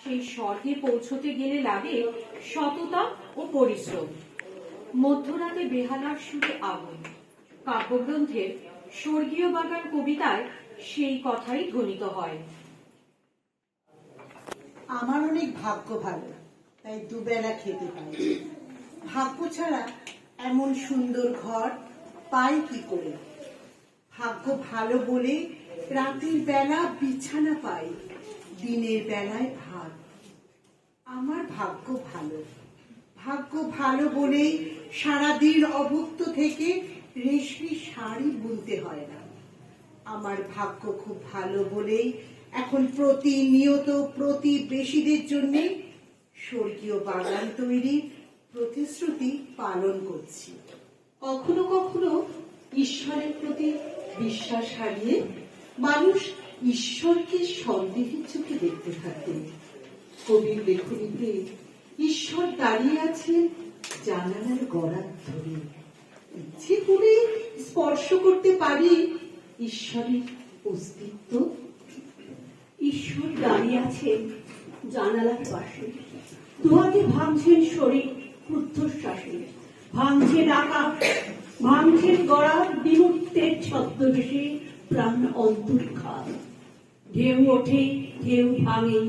সেই স্বর্গে পৌঁছতে গেলে লাগে সততা ও পরিশ্রম। মধ্যরাতে বেহালার সুরে আগুন কাব্যগ্রন্থের স্বর্গীয় বাগান কবিতায় সেই কথাই ধ্বনিত হয়। আমার অনেক ভাগ্য ভালো, তাই দুবেলা খেতে পাই। ভাগ্য ছাড়া এমন সুন্দর ঘর পাই কি করে? ভাগ্য ভালো বলে রাতের বেলা বিছানা পাই, দিনের বেলায় ভাত। আমার ভাগ্য ভালো, ভাগ্য ভালো বলেই সারাদিন অভুক্ত থেকে রেশমি শাড়ি বুনতে হয় না। আমার ভাগ্য খুব ভালো বলেই এখন প্রতিনিয়ত প্রতিবেশীদের জন্য স্বর্গীয় বাগান তৈরির প্রতিশ্রুতি পালন করছি। কখনো কখনো ঈশ্বরের প্রতি বিশ্বাস হারিয়ে মানুষ ঈশ্বরকে সন্দেহের চোখে দেখতে থাকে। কবির লেখনীতে ঈশ্বর দাঁড়িয়ে আছে জানালার গড়ার ধরে। ইচ্ছে করে স্পর্শ করতে পারি ঈশ্বরের অস্তিত্ব। ঈশ্বর দাঁড়িয়ে আছেন জানালার পাশে, দুহাতে ভাঙছেন শরীর ঊর্ধ্বশ্বাসে, ভাঙছেন আকাশ, ভাঙছেন গড়ার বিমুক্তের ছদ্মবেশে প্রাণ অন্তর্খাত। ঢেউ ওঠে, ঢেউ ভাঙে,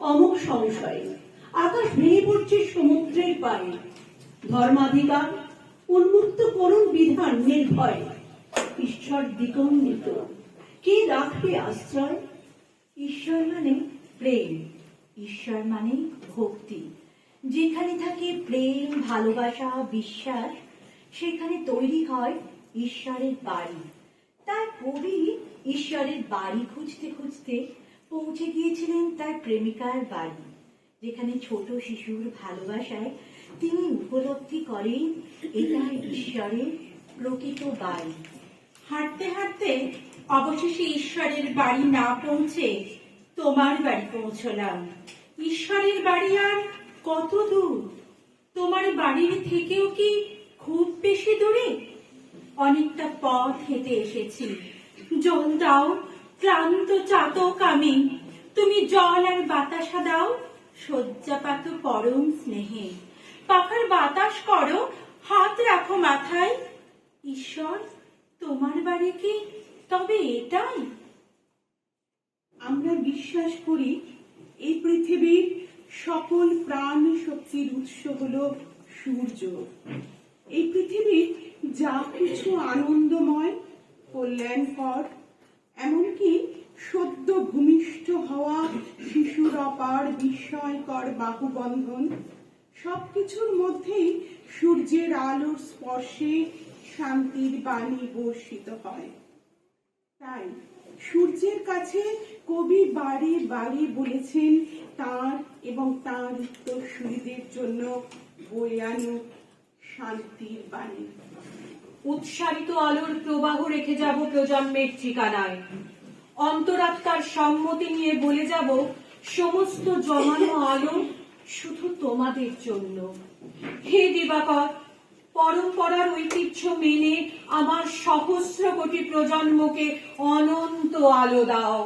অমোঘ সংশয়ে আকাশ ভেঙে পড়ছে সমুদ্রের পায়ে। ধর্মাধিকার উন্মুক্ত করুণ বিধান নির্ভয়, ঈশ্বর দ্বিগম্বিত, কে রাখবে আশ্রয়? ঈশ্বর মানে প্রেম, ঈশ্বর মানে ভক্তি। যেখানে থাকে প্রেম, ভালোবাসা, বিশ্বাস, সেখানে তৈরি হয় ঈশ্বরের বাড়ি। তার কবি ঈশ্বরের বাড়ি খুঁজতে খুঁজতে পৌঁছে গিয়েছিলেন তার প্রেমিকার বাড়ি, যেখানে ছোট শিশুর ভালোবাসায় তিনি উপলব্ধি করেন এটা ঈশ্বরের প্রকৃত বাড়ি। হাঁটতে হাঁটতে অবশেষে ঈশ্বরের বাড়ি না পৌঁছে তোমার বাড়ি পৌঁছলাম। ঈশ্বরের বাড়ি আর কত দূর? তোমার বাড়ির থেকেও কি খুব বেশি দূরে? অনেকটা পথ হেঁটে এসেছি। জল দাও, ক্লান্ত চাতক আমি। তুমি জল আর বাতাসা দাও, শয্যাপাত পরম স্নেহে। পাখার বাতাস করো, হাত রাখো মাথায়। ঈশ্বর, তোমার বাড়ি কি তবে এটাই? আমরা বিশ্বাস করি এই পৃথিবীর সকল প্রাণ শক্তির উৎস হলো সূর্য। এই পৃথিবীর যা কিছু আনন্দময়, কল্যাণকর, এমনকি সদ্য ভূমিষ্ঠ হওয়া শিশুর অপার বিস্ময়কর বাহুবন্ধন, সবকিছুর মধ্যেই সূর্যের আলোর স্পর্শে শান্তির বাণী বর্ষিত হয়। তাই সূর্যের কাছে কবি বারে বারে বলেছেন তার এবং তার উত্তরসূরিদের জন্য বয়ে আনুক শান্তির বাণী। উৎসারিত আলোর প্রবাহ রেখে যাব প্রজন্মের ঠিকানায়। অন্তরাত্মার সম্মতি নিয়ে বলে যাব সমস্ত জমানো আলো শুধু তোমাদের জন্য। হে দিবাকর, পরম্পরার ঐতিহ্য মেনে আমার সহস্র কোটি প্রজন্মকে অনন্ত আলো দাও।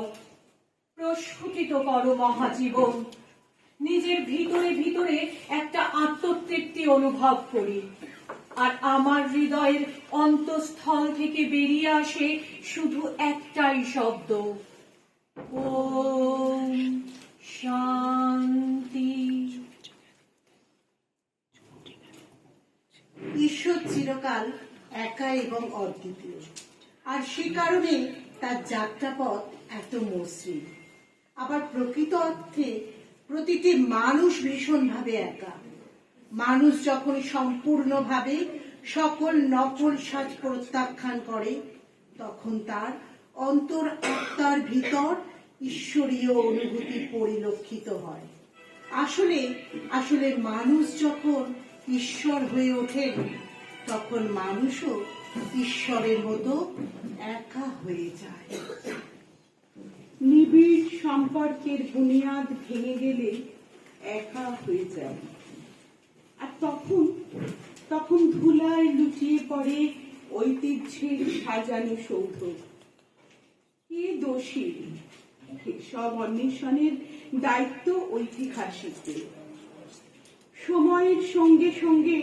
প্রস্ফুটিত করো মহাজীবন। নিজের ভিতরে ভিতরে একটা আত্মতৃপ্তি অনুভব করি, আর আমার হৃদয়ের অন্তঃস্থল থেকে বেরিয়ে আসে শুধু একটাই শব্দ, ওম শান্তি। ঈশ্বর চিরকাল একা এবং অদ্বিতীয়, আর সে কারণে তার যাত্রাপথ এত মসৃণ। আবার প্রকৃত অর্থে প্রতিটি মানুষ ভীষণভাবে একা। মানুষ যখন সম্পূর্ণভাবে সকল নকল সাজ প্রত্যাখ্যান করে, তখন তার অন্তর আত্মার ভিতর ঈশ্বরীয় অনুভূতি পরিলক্ষিত হয়। আসলে মানুষ যখন ঈশ্বর হয়ে ওঠেন, তখন মানুষও ঈশ্বরের মতো একা হয়ে যায়। নিবিড় সম্পর্কের বুনিয়াদ ভেঙে গেলে একা হয়ে যায়, আর তখন ধুলায় লুটিয়ে পড়ে ঐতিহ্যের সাজানো সৌধ। কে দোষী? সব অন্বেষণের দায়িত্ব ঐতিহাসিকদের। সময়ের সঙ্গে সঙ্গে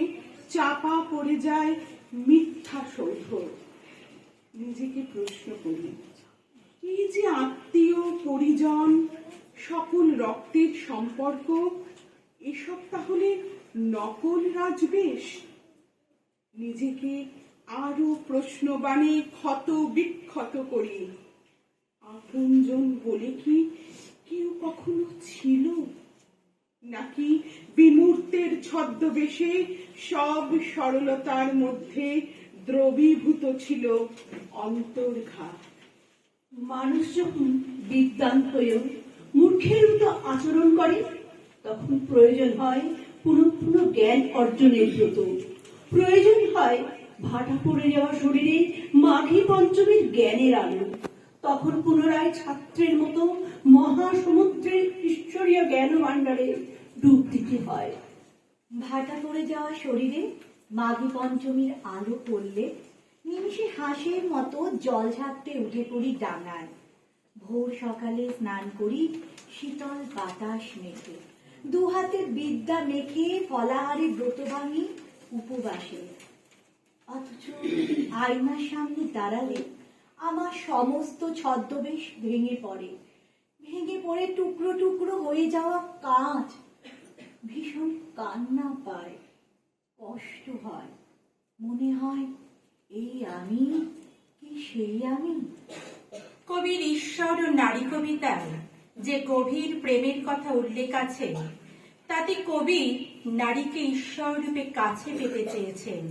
চাপা পড়ে যায় মিথ্যা সৌধ। নিজেকে প্রশ্ন করি, এই যে আত্মীয় পরিজন, সকল রক্তের সম্পর্ক, এসব তাহলে নকল রাজবেশ? নিজেকে আরো প্রশ্নবাণে ক্ষত বিক্ষত করি, আপনজন বলে কি কেউ কখনো ছিল, নাকি বিমূর্তের ছদ্মবেশে সব সরলতার মধ্যে দ্রবীভূত ছিল অন্তর্ঘাত? মানুষ যখন বিদ্বান হয়েও মূর্খের মতো আচরণ করে, তখন প্রয়োজন হয় পুনঃ পুনঃ জ্ঞান অর্জনের ব্রত। প্রয়োজন হয় ভাটা পড়ে যাওয়া শরীরে মাঘী পঞ্চমীর জ্ঞানের আলো। তখন পুনরায় ছাত্রের মতো মহাসমুদ্রের ঈশ্বরীয় জ্ঞান ভাণ্ডারে ডুব দিতে হয়। ভাটা পড়ে যাওয়া শরীরে মাঘী পঞ্চমীর আলো পড়লে নিমিষে হাঁসের মতো জল ঝাপটে উঠে পড়ি ডাঙায়। ভোর সকালে স্নান করি শীতল বাতাস মেখে, দুহাতে বিদ্যা মেখে ফলাহারে ব্রত ভাঙি উপবাসে। অথচ আয়নার সামনে দাঁড়ালে আমার সমস্ত ছদ্মবেশ ভেঙে পড়ে টুকরো টুকরো হয়ে যাওয়া কাঁচ। ভীষণ কান্না পায়, কষ্ট হয়, মনে হয় এই আমি কি সেই আমি? কবির ঈশ্বর ও নারী কবিতায় যে গভীর প্রেমের কথা উল্লেখ আছে, তাতে কবি নারীকে ঈশ্বর রূপে কাছে পেতে চেয়েছেন।